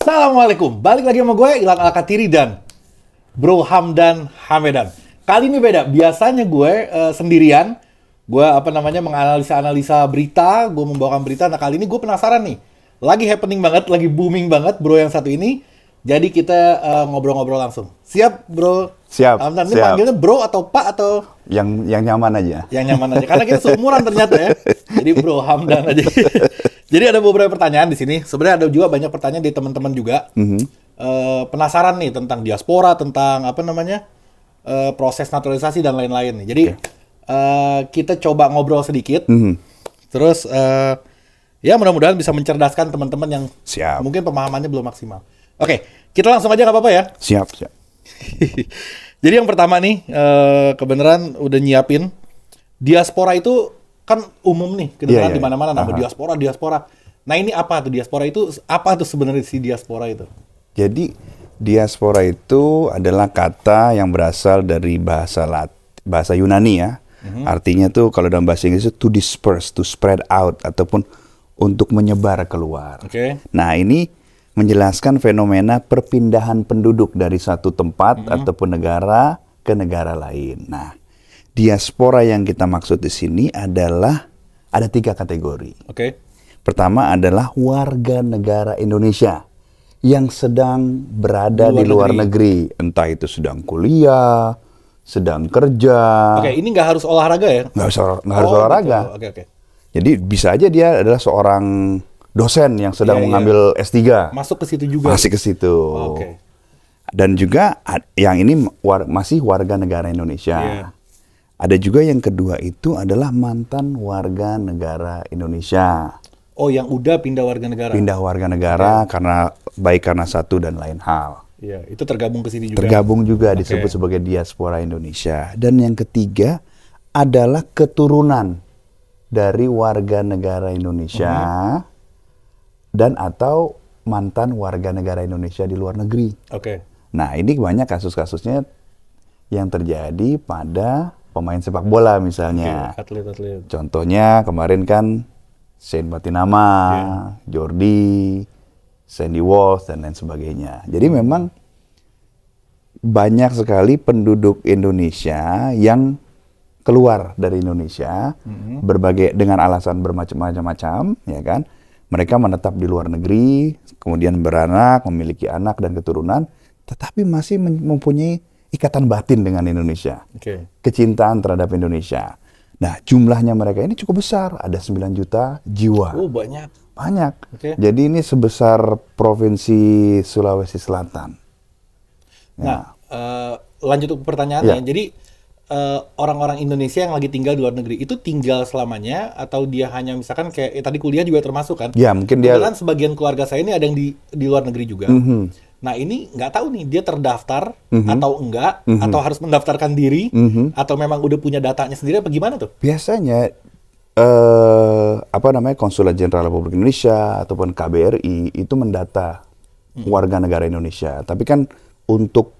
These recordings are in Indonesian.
Assalamualaikum, balik lagi sama gue Ilham Alkatiri dan Bro Hamdan Hamedan. Kali ini beda, biasanya gue sendirian, gue menganalisa berita, gue membawakan berita. Nah kali ini gue penasaran nih, lagi happening banget, lagi booming banget bro yang satu ini. Jadi kita ngobrol-ngobrol langsung. Siap bro? Siap. Hamdan, ini siap. panggilnya bro atau pak atau? Yang nyaman aja. Yang nyaman aja, karena kita seumuran ternyata ya. Jadi bro Hamdan aja. Jadi ada beberapa pertanyaan di sini. Sebenarnya ada juga banyak pertanyaan dari teman-teman juga. Penasaran nih tentang diaspora, tentang proses naturalisasi dan lain-lain nih. Jadi kita coba ngobrol sedikit. Terus ya mudah-mudahan bisa mencerdaskan teman-teman yang Siap. mungkin pemahamannya belum maksimal. Oke, kita langsung aja nggak apa-apa ya? Siap. Jadi yang pertama nih, kebenaran udah nyiapin. Diaspora itu kan umum nih, kedengaran di mana-mana nama diaspora. Nah ini apa tuh diaspora itu? Apa tuh sebenarnya si diaspora itu? Jadi diaspora itu adalah kata yang berasal dari bahasa Yunani ya. Artinya tuh kalau dalam bahasa Inggris itu to disperse, to spread out, ataupun untuk menyebar keluar. Oke. Nah ini menjelaskan fenomena perpindahan penduduk dari satu tempat ataupun negara ke negara lain. Nah, diaspora yang kita maksud di sini adalah ada 3 kategori. Oke. Pertama adalah warga negara Indonesia yang sedang berada di luar negeri. Entah itu sedang kuliah, sedang kerja. Oke, ini nggak harus olahraga ya? Nggak harus olahraga. Gitu. Oke. Jadi bisa aja dia adalah seorang dosen yang sedang mengambil S3. Masuk ke situ juga? Masih ke situ. Oke. Dan juga yang ini masih warga negara Indonesia. Iya. Ada juga yang kedua itu adalah mantan warga negara Indonesia. Oh, yang udah pindah warga negara? Pindah warga negara karena satu dan lain hal. Iya, itu tergabung ke sini juga? Tergabung juga, disebut sebagai diaspora Indonesia. Dan yang ketiga adalah keturunan dari warga negara Indonesia dan atau mantan warga negara Indonesia di luar negeri. Oke. Nah, ini banyak kasus-kasusnya yang terjadi pada pemain sepak bola misalnya. Atlet-atlet. Contohnya kemarin kan Shane Patinama, Jordi, Sandy Walsh, dan lain sebagainya. Jadi memang banyak sekali penduduk Indonesia yang keluar dari Indonesia dengan alasan bermacam-macam, ya kan? Mereka menetap di luar negeri, kemudian beranak, memiliki anak dan keturunan, tetapi masih mempunyai ikatan batin dengan Indonesia. Kecintaan terhadap Indonesia. Nah, jumlahnya mereka ini cukup besar, ada 9 juta jiwa. Oh, banyak. Banyak. Jadi ini sebesar Provinsi Sulawesi Selatan. Nah, lanjut ke pertanyaannya. Jadi orang-orang Indonesia yang lagi tinggal di luar negeri itu tinggal selamanya atau dia hanya misalkan kayak tadi kuliah juga termasuk kan? Ya, mungkin dia. Kebetulan sebagian keluarga saya ini ada yang di luar negeri juga. Nah ini nggak tahu nih dia terdaftar atau enggak, atau harus mendaftarkan diri, atau memang udah punya datanya sendiri apa gimana tuh? Biasanya Konsulat Jenderal Republik Indonesia ataupun KBRI itu mendata warga negara Indonesia. Tapi kan untuk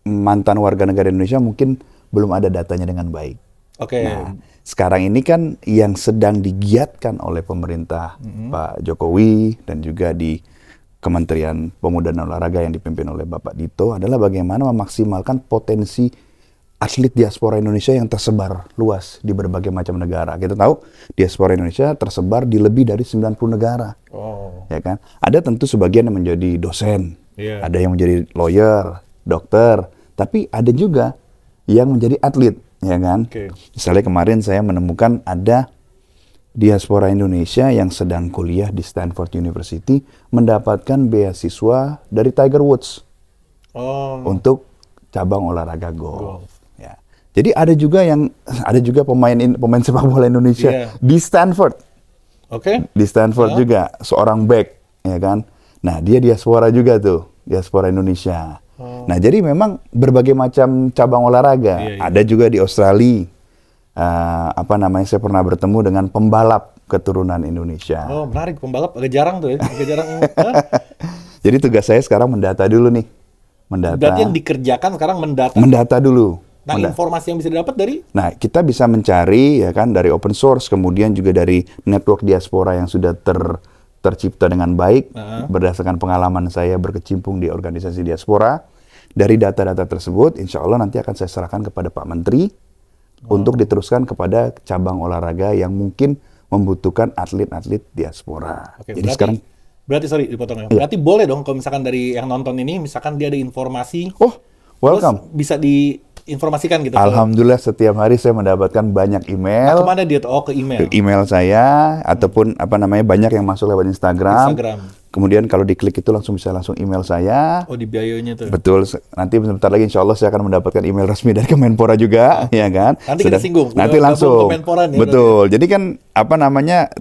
mantan warga negara Indonesia mungkin belum ada datanya dengan baik. Nah, sekarang ini kan yang sedang digiatkan oleh pemerintah Pak Jokowi dan juga di Kementerian Pemuda dan Olahraga yang dipimpin oleh Bapak Dito adalah bagaimana memaksimalkan potensi atlet diaspora Indonesia yang tersebar luas di berbagai macam negara. Kita tahu diaspora Indonesia tersebar di lebih dari 90 negara. Ya kan? Ada tentu sebagian yang menjadi dosen, ada yang menjadi lawyer, dokter, tapi ada juga yang menjadi atlet, ya kan? Misalnya kemarin saya menemukan ada diaspora Indonesia yang sedang kuliah di Stanford University mendapatkan beasiswa dari Tiger Woods untuk cabang olahraga golf. Ya. Jadi ada juga pemain sepak bola Indonesia di Stanford. Di Stanford juga seorang back, ya kan? Nah dia diaspora juga tuh, diaspora Indonesia. Nah, jadi memang berbagai macam cabang olahraga. Ada juga di Australia. Saya pernah bertemu dengan pembalap keturunan Indonesia. Oh, menarik. Pembalap agak jarang tuh ya. Agak jarang. Jadi tugas saya sekarang mendata dulu nih. Berarti yang dikerjakan sekarang mendata. Mendata dulu. Nah, informasi yang bisa didapat dari? Nah, kita bisa mencari ya kan dari open source, kemudian juga dari network diaspora yang sudah tercipta dengan baik berdasarkan pengalaman saya berkecimpung di organisasi diaspora. Dari data-data tersebut, insya Allah nanti akan saya serahkan kepada Pak Menteri untuk diteruskan kepada cabang olahraga yang mungkin membutuhkan atlet-atlet diaspora. Oke, jadi sekarang berarti sorry dipotong ya. Berarti boleh dong kalau misalkan dari yang nonton ini, misalkan dia ada informasi, welcome. terus bisa diinformasikan gitu. Alhamdulillah setiap hari saya mendapatkan banyak email. Kemana dia tuh? Oh, ke email. Ke email saya ataupun banyak yang masuk lewat Instagram. Kemudian kalau diklik itu langsung bisa langsung email saya. Oh, di bio-nya tuh. Betul. Nanti sebentar lagi insya Allah saya akan mendapatkan email resmi dari Kemenpora juga, ya kan? Nanti kita singgung. Nanti langsung. Betul. Jadi kan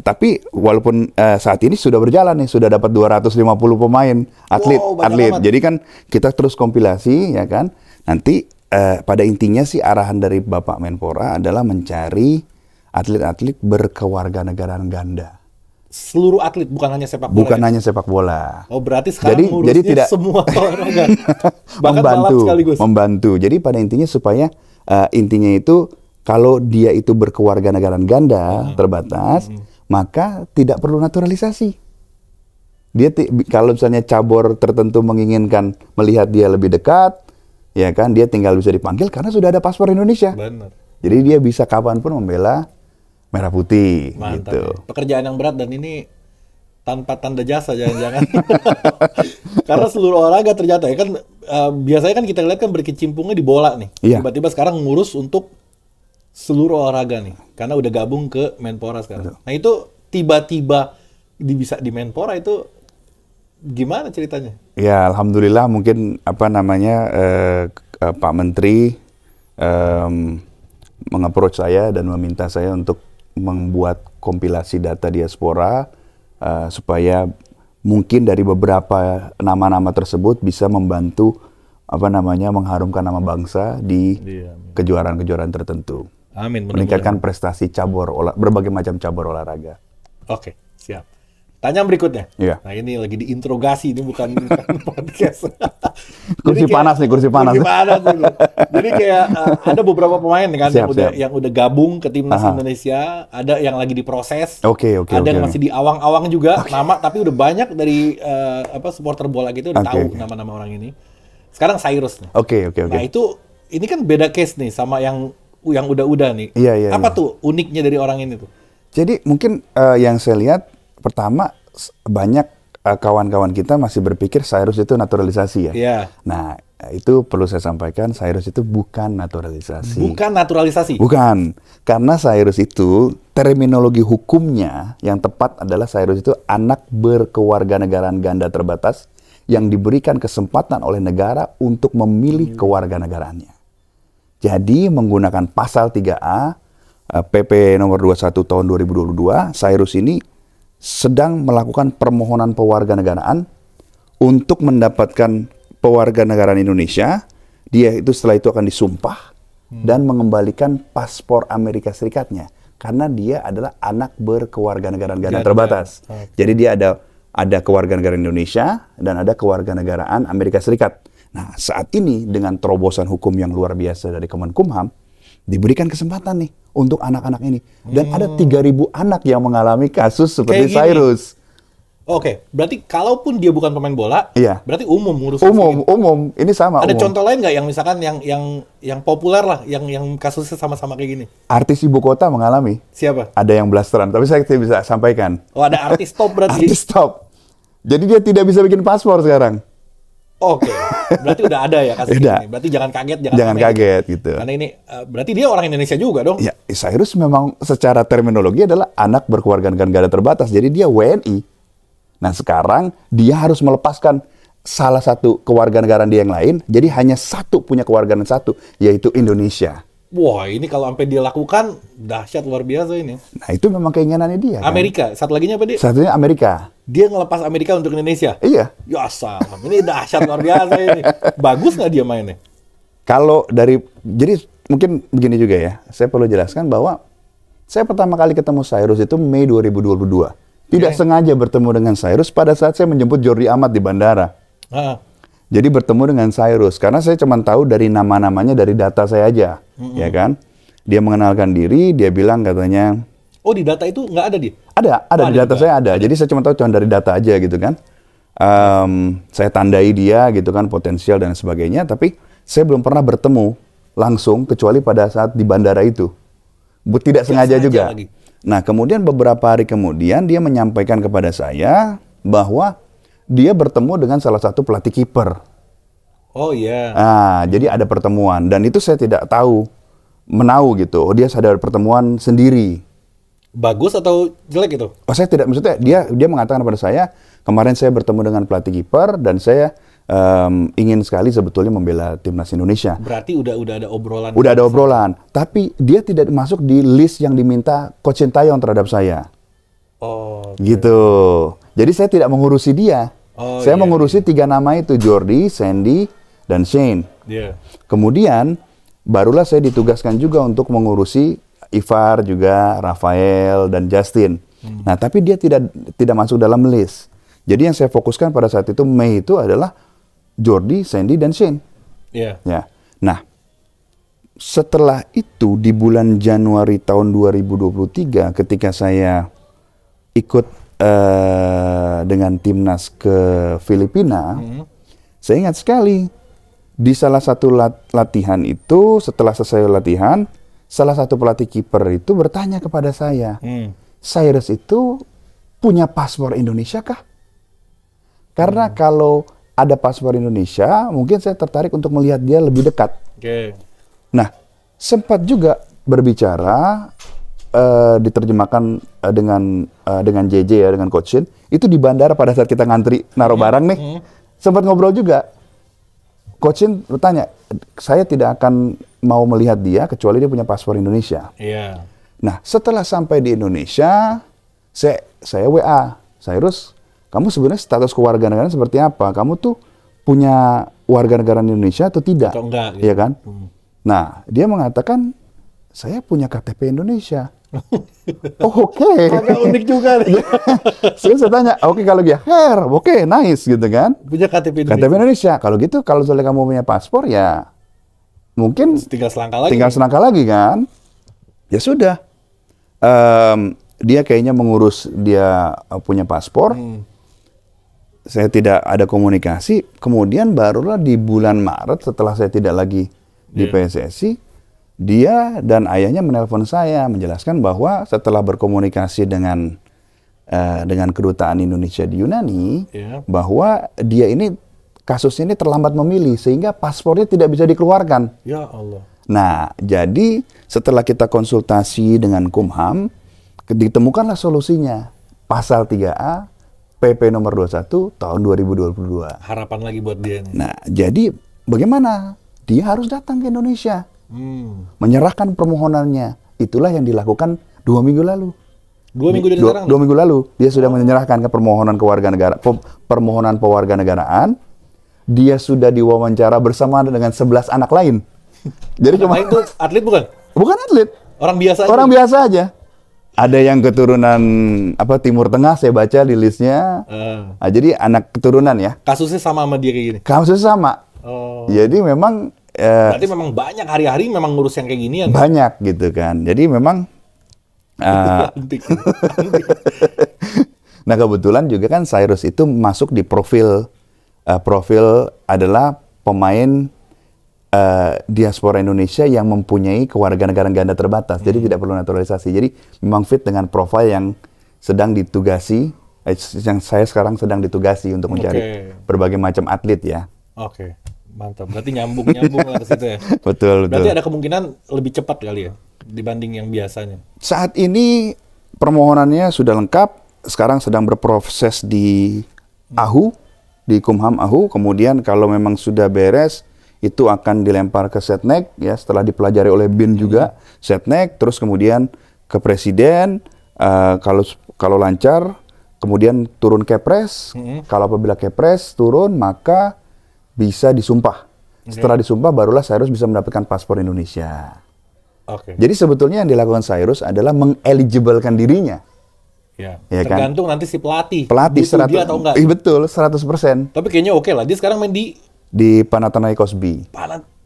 tapi walaupun saat ini sudah berjalan nih, sudah dapat 250 pemain atlet. Jadi kan kita terus kompilasi, ya kan? Nanti pada intinya sih arahan dari Bapak Menpora adalah mencari atlet-atlet berkewarganegaraan ganda. Seluruh atlet, bukan hanya sepak bola. Bukan hanya sepak bola. Oh, berarti sekarang jadi tidak semua olahraga. Bahkan membantu. Jadi pada intinya supaya intinya itu kalau dia itu berkewarganegaraan ganda terbatas, maka tidak perlu naturalisasi. Dia kalau misalnya cabur tertentu menginginkan melihat dia lebih dekat, ya kan, dia tinggal bisa dipanggil karena sudah ada paspor Indonesia. Benar. Jadi dia bisa kapanpun membela merah putih. Mantap, gitu. Ya. Pekerjaan yang berat dan ini tanpa tanda jasa jangan-jangan. Karena seluruh olahraga ternyata ya kan biasanya kan kita lihat kan berkecimpungnya di bola nih. Iya. Tiba-tiba sekarang ngurus untuk seluruh olahraga nih. Karena udah gabung ke Menpora sekarang. Betul. Nah itu tiba-tiba bisa di Menpora itu gimana ceritanya? Ya alhamdulillah mungkin Pak Menteri meng-approach saya dan meminta saya untuk membuat kompilasi data diaspora supaya mungkin dari beberapa nama-nama tersebut bisa membantu mengharumkan nama bangsa di kejuaraan-kejuaraan tertentu. Amin. Meningkatkan prestasi berbagai macam cabur olahraga. Oke, siap. Tanya berikutnya. Iya. Nah ini lagi diinterogasi, ini bukan podcast. Kursi panas nih. Jadi kayak ada beberapa pemain kan yang udah gabung ke timnas Indonesia, ada yang lagi diproses, ada yang masih di awang-awang juga nama, tapi udah banyak dari supporter bola gitu udah tahu nama-nama orang ini. Sekarang Cyrus nih. Oke. Nah ini kan beda case nih sama yang udah-udah nih. Iya. Apa tuh uniknya dari orang ini tuh? Jadi mungkin yang saya lihat pertama banyak kawan-kawan kita masih berpikir Cyrus itu naturalisasi ya. Iya. Nah, itu perlu saya sampaikan, Cyrus itu bukan naturalisasi. Bukan naturalisasi? Bukan. Karena Cyrus itu terminologi hukumnya yang tepat adalah Cyrus itu anak berkewarganegaraan ganda terbatas yang diberikan kesempatan oleh negara untuk memilih kewarganegaraannya. Jadi menggunakan pasal 3A PP nomor 21 tahun 2022, Cyrus ini sedang melakukan permohonan pewarganegaraan untuk mendapatkan pewarganegaraan Indonesia. Dia itu setelah itu akan disumpah dan mengembalikan paspor Amerika Serikatnya karena dia adalah anak berkewarganegaraan ganda terbatas. Jadi dia ada kewarganegaraan Indonesia dan ada kewarganegaraan Amerika Serikat. Nah, saat ini dengan terobosan hukum yang luar biasa dari Kemenkumham diberikan kesempatan nih untuk anak-anak ini. Dan ada 3.000 anak yang mengalami kasus seperti Cyrus. Oke, berarti kalaupun dia bukan pemain bola, berarti umum ngurus. Umum. Ini sama. Ada contoh lain nggak yang misalkan yang populer lah, yang kasusnya sama-sama kayak gini? Artis ibu kota mengalami. Siapa? Ada yang blasteran, tapi saya tidak bisa sampaikan. Oh, ada artis top berarti. Artis top. Jadi dia tidak bisa bikin paspor sekarang. Oke, berarti udah ada ya kasus ini. Berarti jangan kaget, jangan kaget gitu. Karena ini berarti dia orang Indonesia juga dong. Ya, Cyrus memang secara terminologi adalah anak berkewarganegaraan ganda terbatas. Jadi dia WNI. Nah, sekarang dia harus melepaskan salah satu kewarganegaraan dia yang lain. Jadi hanya satu punya kewarganegaraan satu, yaitu Indonesia. Wah, ini kalau sampai dia lakukan dahsyat luar biasa ini. Nah, itu memang keinginannya dia. Amerika, satu laginya apa dia? Satunya Amerika. Dia ngelepas Amerika untuk Indonesia? Iya. Ya salam, ini dahsyat luar biasa ini. Bagus nggak dia mainnya? Jadi mungkin begini juga ya, saya perlu jelaskan bahwa saya pertama kali ketemu Cyrus itu Mei 2022. Tidak sengaja bertemu dengan Cyrus pada saat saya menjemput Jordi Amat di bandara. Jadi bertemu dengan Cyrus, karena saya cuma tahu dari nama-namanya dari data saya aja, ya kan? Dia mengenalkan diri, dia bilang katanya, Oh, di data itu nggak ada dia? Ada di data saya ada. Jadi saya cuma tahu dari data aja gitu kan. Saya tandai dia gitu kan, potensial dan sebagainya. Tapi saya belum pernah bertemu langsung kecuali pada saat di bandara itu. Tidak sengaja juga. Lagi. Nah, kemudian beberapa hari kemudian dia menyampaikan kepada saya bahwa dia bertemu dengan salah satu pelatih kiper. Oh iya. Jadi ada pertemuan dan itu saya tidak tahu menau gitu. Oh, dia sadar pertemuan sendiri. Bagus atau jelek itu? Oh, saya tidak, maksudnya dia mengatakan kepada saya, kemarin saya bertemu dengan pelatih kiper dan saya ingin sekali sebetulnya membela timnas Indonesia. Berarti udah ada obrolan. Udah ada obrolan, tapi dia tidak masuk di list yang diminta Coach Sintayong terhadap saya. Oh. Gitu. Jadi saya tidak mengurusi dia. Saya mengurusi 3 nama itu, Jordi, Sandy, dan Shane. Yeah. Kemudian barulah saya ditugaskan juga untuk mengurusi Ivar juga, Rafael dan Justin. Nah, tapi dia tidak masuk dalam list. Jadi yang saya fokuskan pada saat itu Mei itu adalah Jordi, Sandy dan Shane. Iya. Ya. Nah, setelah itu di bulan Januari tahun 2023 ketika saya ikut dengan timnas ke Filipina, saya ingat sekali di salah satu latihan itu, setelah selesai latihan, salah satu pelatih kiper itu bertanya kepada saya, Cyrus itu punya paspor Indonesia kah? Karena kalau ada paspor Indonesia, mungkin saya tertarik untuk melihat dia lebih dekat. Okay. Nah, sempat juga berbicara, diterjemahkan dengan JJ ya, dengan Coach Shin, itu di bandara pada saat kita ngantri naruh barang nih, sempat ngobrol juga. Coach Shin bertanya, saya tidak akan mau melihat dia kecuali dia punya paspor Indonesia. Iya. Nah, setelah sampai di Indonesia, saya WA, Cyrus, kamu sebenarnya status kewarganegaraan seperti apa? Kamu tuh punya warga negara Indonesia atau tidak? Atau enggak? Gitu. Iya kan? Nah, dia mengatakan, saya punya KTP Indonesia. Oh, oke. Agak unik juga nih. Terus saya tanya, oke kalau dia oke, nice gitu kan? Punya KTP Indonesia. KTP Indonesia. Kalau gitu, kalau soalnya kamu punya paspor ya mungkin tinggal selangkah lagi. Tinggal selangkah lagi kan? Ya sudah. Dia kayaknya mengurus dia punya paspor. Saya tidak ada komunikasi. Kemudian barulah di bulan Maret setelah saya tidak lagi di PSSI, dia dan ayahnya menelpon saya menjelaskan bahwa setelah berkomunikasi dengan kedutaan Indonesia di Yunani, bahwa dia ini kasusnya ini terlambat memilih sehingga paspornya tidak bisa dikeluarkan. Ya Allah. Nah, jadi setelah kita konsultasi dengan Kumham, ditemukanlah solusinya. Pasal 3A PP nomor 21 tahun 2022. Harapan lagi buat dia nih. Nah, jadi bagaimana? Dia harus datang ke Indonesia. Menyerahkan permohonannya. Itulah yang dilakukan 2 minggu lalu. 2 minggu dari sekarang? 2 minggu lalu. Dia sudah menyerahkan ke permohonan permohonan pewarganegaraan. Dia sudah diwawancara bersama dengan 11 anak lain. Jadi anak lain itu atlet bukan? Bukan atlet. Orang biasa aja? Orang biasa aja. Ada yang keturunan Timur Tengah, saya baca di listnya. Nah, jadi anak keturunan ya. Kasusnya sama dia kayak gini? Kasusnya sama. Jadi memang berarti memang banyak hari-hari memang ngurus yang kayak ginian. Banyak gitu kan. Jadi memang nah, kebetulan juga kan Cyrus itu masuk di profil adalah pemain diaspora Indonesia yang mempunyai kewarganegaraan ganda terbatas. Jadi tidak perlu naturalisasi. Jadi memang fit dengan profil yang sedang ditugasi, yang saya sekarang sedang ditugasi untuk mencari berbagai macam atlet ya. Oke. Mantap, berarti nyambung lah ke situ ya. Betul. Berarti ada kemungkinan lebih cepat kali ya dibanding yang biasanya. Saat ini permohonannya sudah lengkap, sekarang sedang berproses di AHU, di Kumham AHU. Kemudian kalau memang sudah beres, itu akan dilempar ke Setnek ya, setelah dipelajari oleh BIN juga, Setnek, terus kemudian ke Presiden. Kalau lancar, kemudian turun Kepres. Kalau apabila Kepres turun, maka bisa disumpah. Setelah disumpah, barulah Cyrus bisa mendapatkan paspor Indonesia. Jadi sebetulnya yang dilakukan Cyrus adalah mengeligiblekan dirinya. Ya tergantung kan? Nanti si pelatih. Pelatih 100, dia atau enggak. Betul, 100%. Tapi kayaknya oke lah. Dia sekarang main di Panathinaikos B.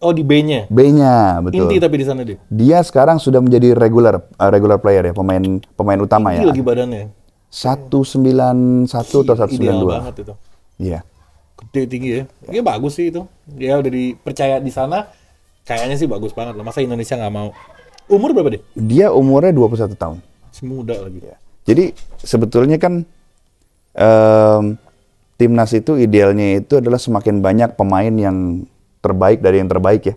Oh, di B-nya. B-nya, betul. Inti tapi di sana dia. Dia sekarang sudah menjadi regular player ya, pemain utama Tinggi ya. lagi badannya. 191 atau Ideal 192. banget itu. Iya. Gede tinggi ya. Dia bagus sih itu. Dia udah dipercaya di sana. Kayaknya sih bagus banget lah. Masa Indonesia nggak mau? Umur berapa dia? Dia umurnya 21 tahun. Masih muda lagi. Ya. Jadi sebetulnya kan timnas itu idealnya itu adalah semakin banyak pemain yang terbaik dari yang terbaik ya.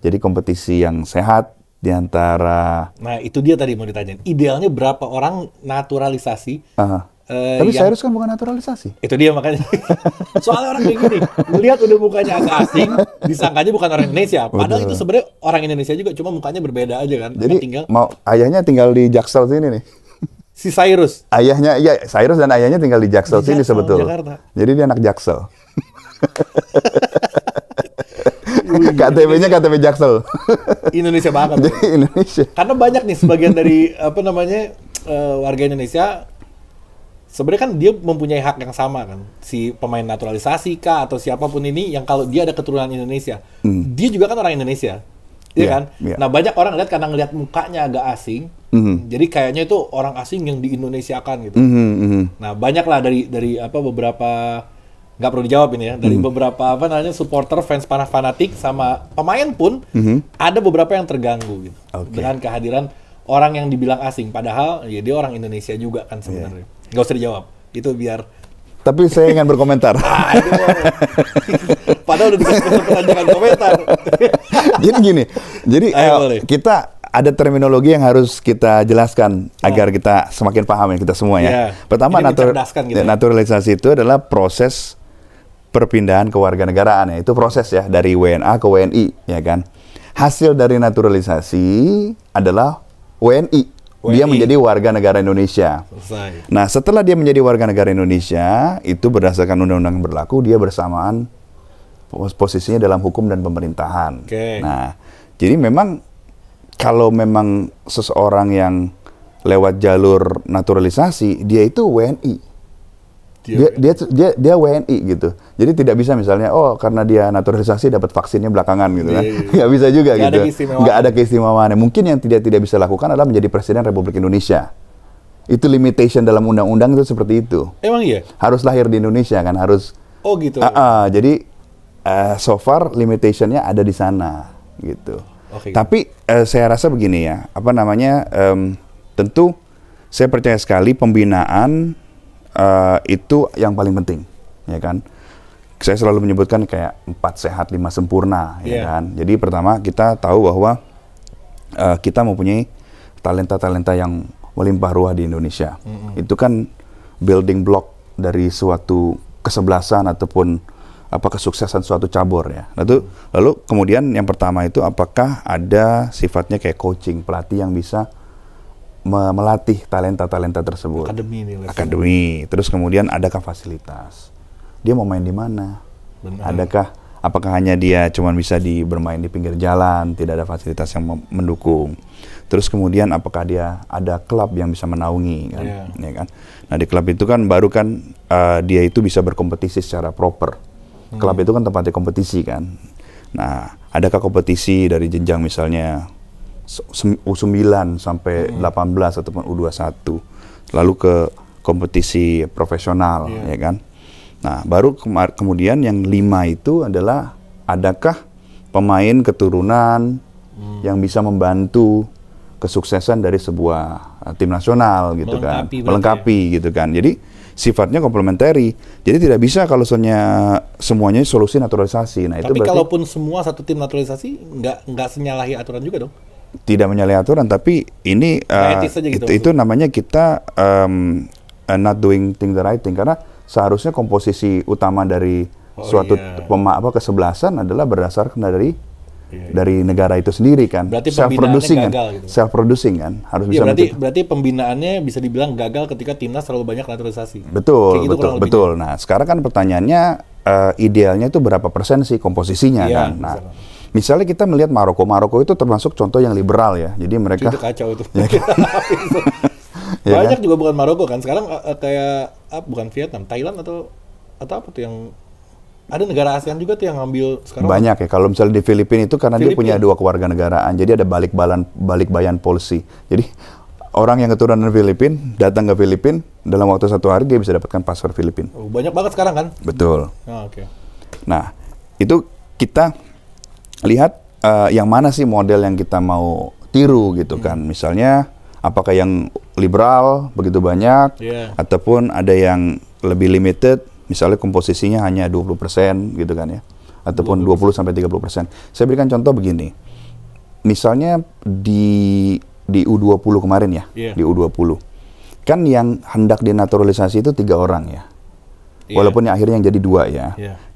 Jadi kompetisi yang sehat di antara. Nah itu dia tadi mau ditanyain. Idealnya berapa orang naturalisasi? Tapi Cyrus kan bukan naturalisasi. Itu dia makanya. Soalnya orang kayak gini, lihat udah mukanya agak asing, disangkanya bukan orang Indonesia. Padahal itu sebenarnya orang Indonesia juga, cuma mukanya berbeda aja kan. Jadi ayahnya tinggal di Jaksel sini nih. Si Cyrus. Ayahnya, ya Cyrus dan ayahnya tinggal di Jaksel sini sebetulnya. Jakarta. Jadi dia anak Jaksel. KTP-nya KTP Jaksel. Indonesia banget. Jadi Indonesia. Karena banyak nih sebagian dari warga Indonesia sebenarnya kan dia mempunyai hak yang sama kan. Si pemain naturalisasi kah atau siapapun ini yang kalau dia ada keturunan Indonesia, dia juga kan orang Indonesia. Iya kan? Yeah. Nah, banyak orang lihat karena ngelihat mukanya agak asing. Jadi kayaknya itu orang asing yang di Indonesia-kan gitu. Nah, banyak lah dari beberapa, nggak perlu dijawab ini ya, dari beberapa supporter, fans fanatik sama pemain pun ada beberapa yang terganggu gitu dengan kehadiran orang yang dibilang asing, padahal ya dia orang Indonesia juga kan sebenarnya. Nggak usah dijawab, itu biar. Tapi saya ingin berkomentar. Padahal udah dikasih jangan komentar. Jadi gini, kita ada terminologi yang harus kita jelaskan agar kita semakin paham ya kita semua ya. Pertama, naturalisasi itu adalah proses perpindahan kewarganegaraan ya. Itu proses ya dari WNA ke WNI ya kan. Hasil dari naturalisasi adalah WNI. Dia menjadi warga negara Indonesia. Selesai. Nah, setelah dia menjadi warga negara Indonesia, itu berdasarkan undang-undang yang berlaku, dia bersamaan posisinya dalam hukum dan pemerintahan. Nah, jadi memang kalau memang seseorang yang lewat jalur naturalisasi, dia itu WNI. Dia WNI gitu. Jadi tidak bisa misalnya, karena dia naturalisasi dapat vaksinnya belakangan gitu kan. Nggak bisa juga gitu. Nggak ada keistimewaannya. Mungkin yang tidak bisa lakukan adalah menjadi Presiden Republik Indonesia. Itu limitation dalam undang-undang itu seperti itu. Emang iya? Harus lahir di Indonesia kan, harus. Oh gitu. Jadi so far limitationnya ada di sana gitu. Tapi saya rasa begini ya, tentu saya percaya sekali pembinaan itu yang paling penting, ya kan? Saya selalu menyebutkan kayak 4 sehat 5 sempurna, ya kan? Jadi pertama kita tahu bahwa kita mempunyai talenta-talenta yang melimpah ruah di Indonesia. Itu kan building block dari suatu kesebelasan ataupun kesuksesan suatu cabur ya. Lalu kemudian yang pertama itu apakah ada sifatnya kayak coaching, pelatih yang bisa melatih talenta-talenta tersebut. Akademi. Terus kemudian adakah fasilitas? Dia mau main di mana? Apakah hanya dia cuma bisa bermain di pinggir jalan, tidak ada fasilitas yang mendukung? Terus kemudian apakah dia ada klub yang bisa menaungi kan? Ya kan? Nah, di klub itu kan baru kan dia itu bisa berkompetisi secara proper. Klub itu kan tempatnya kompetisi kan. Nah, adakah kompetisi dari jenjang misalnya U9 sampai 18 ataupun U21, lalu ke kompetisi profesional, ya kan? Nah, baru kemudian yang 5 itu adalah adakah pemain keturunan yang bisa membantu kesuksesan dari sebuah tim nasional gitu kan, melengkapi gitu kan. Jadi sifatnya komplementari. Jadi tidak bisa kalau semuanya solusi naturalisasi. Nah, tapi itu kalaupun semua satu tim naturalisasi nggak senyalahi aturan juga dong. Tidak menyalahi aturan, tapi ini gitu, itu namanya kita not doing thing the right thing, karena seharusnya komposisi utama dari suatu kesebelasan adalah berdasarkan dari negara itu sendiri kan. Berarti self-producing kan, gitu. Self-producing kan, harus bisa. Berarti pembinaannya bisa dibilang gagal ketika timnas terlalu banyak naturalisasi. Betul. Nah, sekarang kan pertanyaannya idealnya itu berapa persen sih komposisinya kan? Nah, misalnya kita melihat Maroko itu termasuk contoh yang liberal ya. Jadi mereka itu kacau itu. Banyak juga bukan Maroko kan. Sekarang kayak bukan Vietnam, Thailand atau apa tuh yang Ada negara ASEAN juga tuh yang ngambil sekarang. Banyak ya. Kalau misalnya di Filipina itu karena dia punya Filipina. 2 kewarganegaraan, jadi ada balik bayan policy. Jadi orang yang keturunan Filipina datang ke Filipina dalam waktu 1 hari dia bisa dapatkan paspor Filipina. Oh, banyak banget sekarang kan? Betul. Oh, oke. Nah, itu kita lihat yang mana sih model yang kita mau tiru gitu kan. Misalnya apakah yang liberal begitu banyak ataupun ada yang lebih limited, misalnya komposisinya hanya 20% gitu kan ya. Ataupun 20 sampai 30%. Saya berikan contoh begini. Misalnya di U20 kemarin ya, di U20. Kan yang hendak dinaturalisasi itu 3 orang ya. Walaupun yang akhirnya yang jadi 2 ya.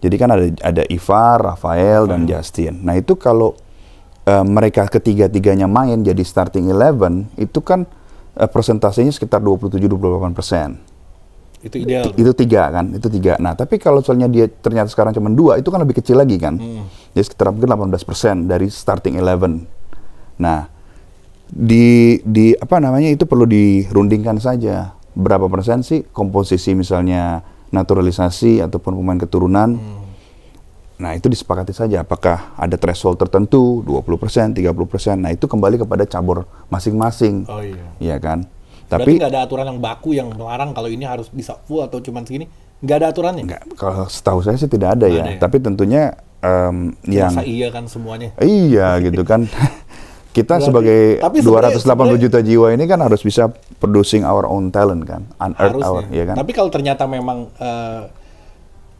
Jadi kan ada Ivar, Rafael, dan Justin. Nah itu kalau mereka ketiga-tiganya main jadi starting 11, itu kan persentasenya sekitar 27-28%. Itu ideal. Itu 3 kan, itu 3. Nah tapi kalau soalnya dia ternyata sekarang cuma 2, itu kan lebih kecil lagi kan. Jadi sekitar mungkin 18% dari starting 11. Nah di apa namanya itu perlu dirundingkan saja. Berapa persen sih komposisi misalnya naturalisasi ataupun pemain keturunan. Nah, itu disepakati saja apakah ada threshold tertentu 20%, 30%. Nah, itu kembali kepada cabur masing-masing. Oh iya. Iya kan? Tapi Tapi nggak ada aturan yang baku yang melarang kalau ini harus bisa full atau cuman segini. Nggak ada aturannya. enggak, kalau setahu saya sih tidak ada ya. Ada ya? Tapi tentunya yang Masa iya kan semuanya. iya gitu kan. Kita Berarti- sebagai tapi 280 juta jiwa ini kan harus bisa producing our own talent kan, unearth our, Harusnya. ya kan? Tapi kalau ternyata memang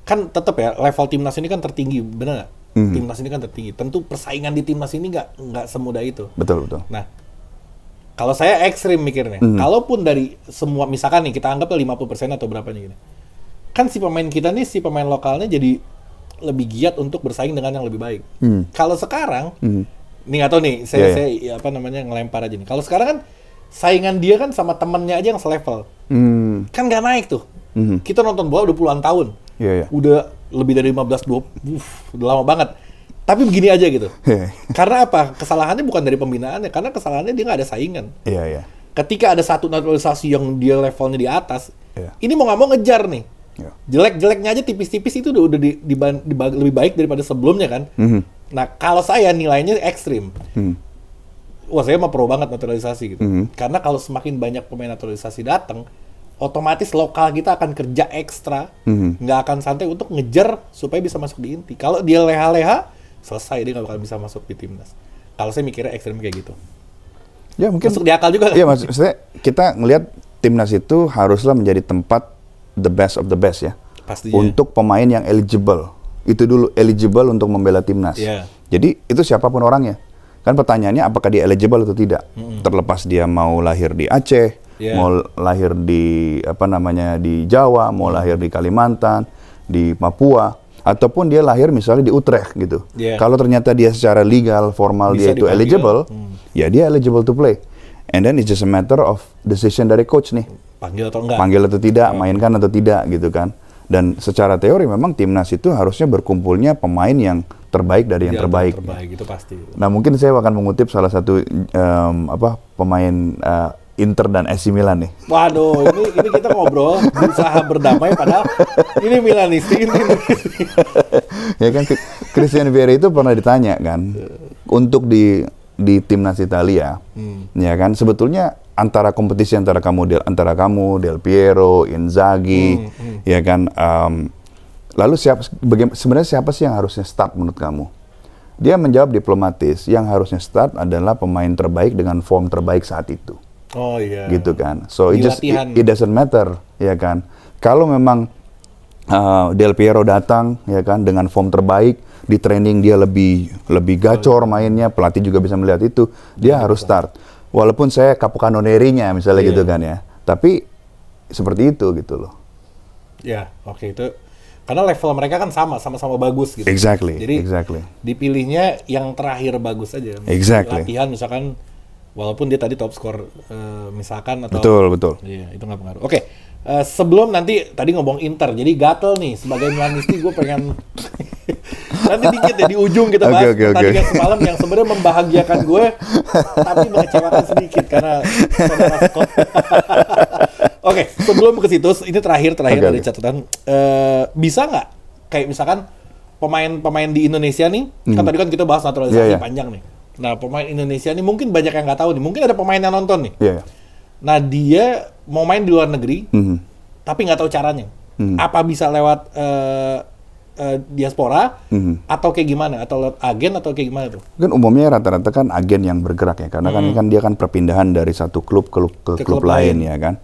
kan tetap ya level timnas ini kan tertinggi, benar nggak? Timnas ini kan tertinggi. Tentu persaingan di timnas ini nggak semudah itu. Betul, betul. Nah, kalau saya ekstrim mikirnya, kalaupun dari semua misalkan nih kita anggap 50% atau berapanya gitu, kan si pemain kita nih, si pemain lokalnya jadi lebih giat untuk bersaing dengan yang lebih baik. Kalau sekarang, nih nggak tahu nih, saya apa namanya ngelempar aja nih. Kalau sekarang kan saingan dia kan sama temennya aja yang selevel, kan nggak naik tuh. Kita nonton bola udah puluhan tahun, udah lebih dari 15-20, udah lama banget. Tapi begini aja gitu. Karena apa? Kesalahannya bukan dari pembinaannya, karena kesalahannya dia nggak ada saingan. Iya. Ketika ada satu naturalisasi yang dia levelnya di atas, ini mau nggak mau ngejar nih. Jelek-jeleknya aja tipis-tipis itu udah lebih baik daripada sebelumnya kan. Nah, kalau saya nilainya ekstrim. Wah, saya mah pro banget naturalisasi gitu. Karena kalau semakin banyak pemain naturalisasi datang, otomatis lokal kita akan kerja ekstra, nggak akan santai untuk ngejar supaya bisa masuk di inti. Kalau dia leha-leha, selesai dia nggak bakal bisa masuk di timnas. Kalau saya mikirnya ekstrim kayak gitu. Ya mungkin Masuk di akal juga. Iya, maksudnya kita ngelihat timnas itu haruslah menjadi tempat the best of the best ya. Pastinya. Untuk pemain yang eligible. Itu dulu eligible untuk membela timnas. Jadi itu siapapun orangnya. Kan pertanyaannya apakah dia eligible atau tidak. Terlepas dia mau lahir di Aceh, mau lahir di apa namanya di Jawa, mau lahir di Kalimantan, di Papua, ataupun dia lahir misalnya di Utrecht gitu. Kalau ternyata dia secara legal, formal Bisa dia itu dipanggil. eligible, ya dia eligible to play. And then it's just a matter of decision dari coach nih. Panggil atau enggak? Panggil atau tidak, mainkan atau tidak gitu kan. Dan secara teori memang timnas itu harusnya berkumpulnya pemain yang terbaik dari yang terbaik. Terbaik itu pasti. Nah mungkin saya akan mengutip salah satu pemain Inter dan AC Milan nih. Waduh, ini kita ngobrol berusaha berdamai padahal ini Milanisti ini. Ya kan Christian Vieri itu pernah ditanya kan untuk di timnas Italia, ya kan sebetulnya antara kompetisi antara kamu Del Piero, Inzaghi, ya kan. Lalu sebenarnya siapa sih yang harusnya start menurut kamu? Dia menjawab diplomatis, yang harusnya start adalah pemain terbaik dengan form terbaik saat itu. Oh iya. Gitu kan. So Di it doesn't matter, ya kan. Kalau memang Del Piero datang, ya kan, dengan form terbaik, di training dia lebih gacor mainnya, pelatih juga bisa melihat itu, dia harus start. Walaupun saya Capocannonierinya misalnya gitu kan ya. Tapi seperti itu gitu loh. Ya, oke itu. Karena level mereka kan sama-sama bagus gitu. Exactly. Jadi dipilihnya yang terakhir bagus aja. Exactly. Latihan misalkan, walaupun dia tadi top skor misalkan atau. Betul. Iya, itu nggak pengaruh. Oke, sebelum nanti tadi ngomong Inter, jadi gatel nih sebagai Milanisti gue pengen nanti dikit ya di ujung kita bahas pertandingan semalam yang sebenarnya membahagiakan gue, tapi mengecewakan sedikit karena saudara Scott. Oke, sebelum ke situ, ini terakhir dari catatan, bisa nggak kayak misalkan pemain-pemain di Indonesia nih, kan tadi kan kita bahas naturalisasi panjang nih. Nah, pemain Indonesia nih mungkin banyak yang nggak tahu nih. Mungkin ada pemain yang nonton nih. Nah, dia mau main di luar negeri, tapi nggak tahu caranya. Apa bisa lewat diaspora, atau kayak gimana? Atau lewat agen, atau kayak gimana tuh? Kan umumnya rata-rata kan agen yang bergerak ya, karena kan dia kan perpindahan dari satu klub ke klub lain ya kan.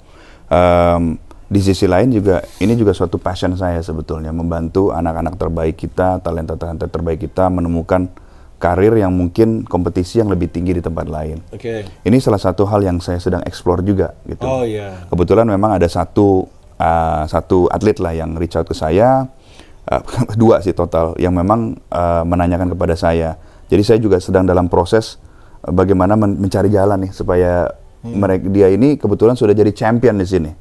Di sisi lain juga, ini juga suatu passion saya sebetulnya, membantu anak-anak terbaik kita, talenta-talenta terbaik kita menemukan karir yang mungkin kompetisi yang lebih tinggi di tempat lain. Ini salah satu hal yang saya sedang explore juga gitu. Kebetulan memang ada satu atlet lah yang reach out ke saya, dua sih total, yang memang menanyakan kepada saya. Jadi saya juga sedang dalam proses bagaimana mencari jalan nih supaya dia ini kebetulan sudah jadi champion di sini.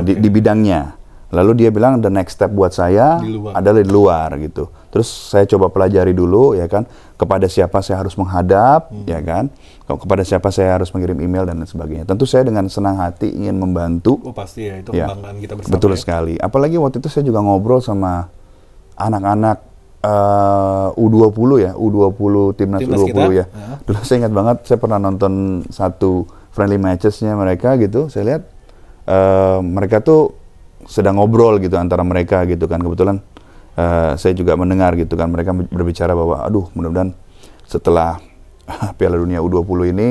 Di bidangnya. Lalu dia bilang the next step buat saya adalah di luar gitu. Terus saya coba pelajari dulu ya kan, kepada siapa saya harus menghadap ya kan, kepada siapa saya harus mengirim email dan lain sebagainya. Tentu saya dengan senang hati ingin membantu. Pasti ya, itu kebanggaan kita bersama. Betul sekali. Apalagi waktu itu saya juga ngobrol sama anak-anak U20 ya, U20 timnas U20 kita, ya. Dulu saya ingat banget, saya pernah nonton satu friendly matches-nya mereka gitu. Saya lihat mereka tuh sedang ngobrol gitu antara mereka gitu kan. Kebetulan saya juga mendengar gitu kan, mereka berbicara bahwa aduh mudah-mudahan setelah Piala Dunia U20 ini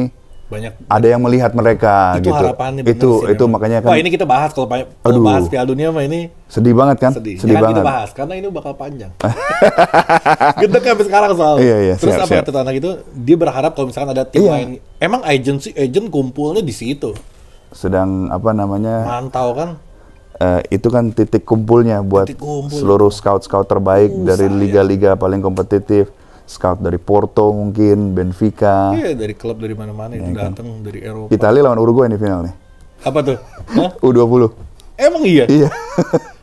ada yang melihat mereka itu gitu. Harapannya Itu makanya kan. Wah, ini kita bahas kalau bahas Piala Dunia mah ini sedih banget kan? Sedih banget. Kita bahas karena ini bakal panjang. Gitu kan sampai sekarang soal. Terus apa kata anak itu? Dia berharap kalau misalkan ada tim lain. Emang agent kumpulnya di situ. Sedang apa namanya? Mantau kan? Itu kan titik kumpulnya buat seluruh scout terbaik dari liga-liga paling kompetitif. Scout dari Porto mungkin, Benfica. Iya, dari klub dari mana-mana itu datang dari Eropa. Italia lawan Uruguay nih final nih. Apa tuh? U20. Emang iya? Iya.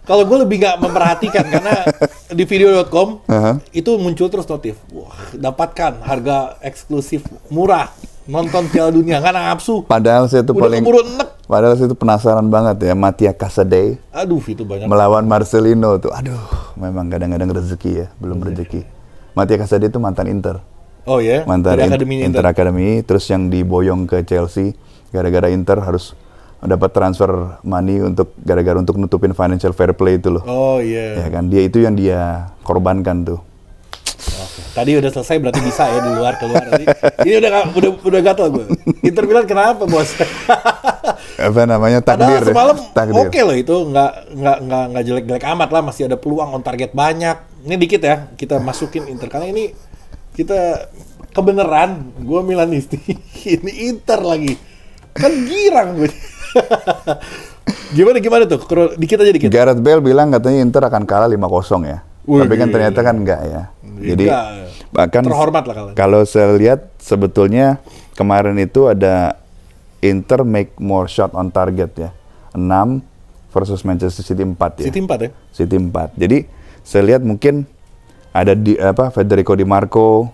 Kalau gue lebih nggak memperhatikan karena di video.com itu muncul terus notif. Wah, dapatkan harga eksklusif murah nonton Piala Dunia, nggak nafsu. Padahal saya tuh padahal saya tuh penasaran banget ya, Mattia Casadei. Aduh, itu banyak. Melawan Marcelino tuh. Aduh, memang kadang-kadang rezeki ya, belum rezeki. Mattia Casadei itu mantan Inter. Oh ya? Mantan Inter Academy, terus yang diboyong ke Chelsea gara-gara Inter harus dapat transfer money untuk gara-gara untuk nutupin financial fair play itu loh. Oh iya. Ya kan, dia itu yang dia korbankan tuh. Oke. Tadi udah selesai berarti bisa ya di luar keluar tadi. Ini udah gatal gue. Inter Milan kenapa, Bos? Apa namanya, takdir. Semalam oke loh itu, nggak jelek-jelek amat lah, masih ada peluang on target banyak. Ini dikit ya kita masukin Inter karena ini kita kebenaran gue Milanisti. Ini Inter lagi kan girang gue. Gimana tuh? Dikit aja dikit. Gareth Bale bilang katanya Inter akan kalah 5-0 ya. Tapi kan ternyata kan enggak ya. Jadi bahkan terhormat lah kalau saya lihat sebetulnya kemarin itu ada Inter make more shot on target ya. 6 versus Manchester City 4 ya. City 4 ya? City 4. Jadi saya lihat mungkin ada Federico Di Marco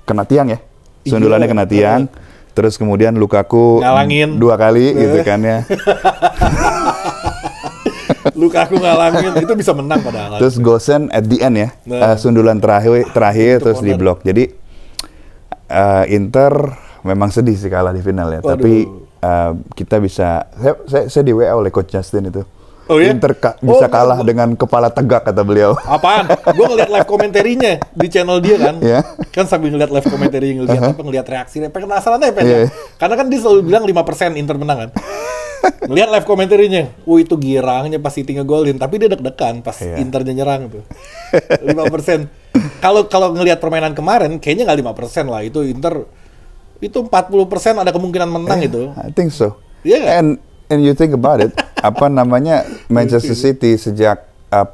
kena tiang ya. Sundulannya kena tiang. Terus kemudian Lukaku ngalangin 2 kali gitu kan ya. Lukaku ngalangin, itu bisa menang padahal. Terus Gosen at the end ya. Sundulan terakhir terus di blok. Jadi Inter memang sedih sih kalah di final ya. Waduh. Tapi kita bisa, saya di WA oleh Coach Justin itu. Oh, iya? Inter bisa kalah dengan kepala tegak kata beliau. Apaan? Gue ngeliat live komenterinya di channel dia kan. Kan sambil ngeliat live komentari, ngeliat reaksinya. Penasaran ya pengen. Karena kan dia selalu bilang 5% Inter menang kan. Ngeliat live komentarinya. Itu girangnya pas City ngegolin. Tapi dia deg-degan pas Internya nyerang tuh. 5%. Kalau ngeliat permainan kemarin, kayaknya nggak 5% lah. Itu Inter, itu 40% ada kemungkinan menang itu. I think so. Iya yeah. And you think about it, apa namanya, Manchester City sejak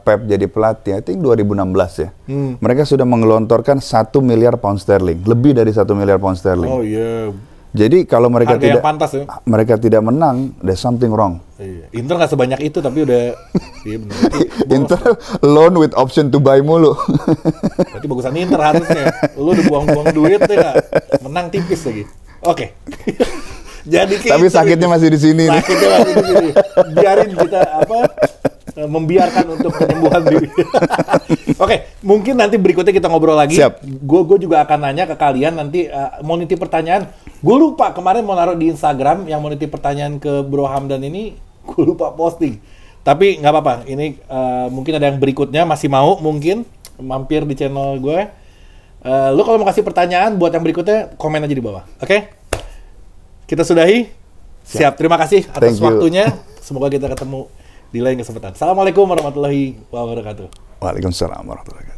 Pep jadi pelatih, I think 2016 ya. Mereka sudah menggelontorkan 1 miliar pound sterling, lebih dari 1 miliar pound sterling. Oh iya. Jadi kalau mereka harga yang pantas, ya? Mereka tidak menang, there's something wrong. Iya. Inter nggak sebanyak itu, tapi udah. Iya benar. Inter loan with option to buy mulu. Berarti bagusan Inter harusnya. Lu udah buang-buang duit ya, menang tipis lagi. Oke. Jadi tapi sakitnya masih di sini. Sakitnya masih di sini. Biarin kita membiarkan untuk penyembuhan diri. Oke, mungkin nanti berikutnya kita ngobrol lagi. Siap. Gue juga akan nanya ke kalian nanti mau nitip pertanyaan. Gue lupa kemarin mau naruh di Instagram yang mau nitip pertanyaan ke Bro Hamdan ini, gue lupa posting. Tapi nggak apa-apa, ini mungkin ada yang berikutnya masih mau mungkin mampir di channel gue. Lo kalau mau kasih pertanyaan buat yang berikutnya, komen aja di bawah. Oke? Kita sudahi. Siap. Terima kasih atas waktunya. Semoga kita ketemu di lain kesempatan. Assalamualaikum warahmatullahi wabarakatuh. Waalaikumsalam warahmatullahi wabarakatuh.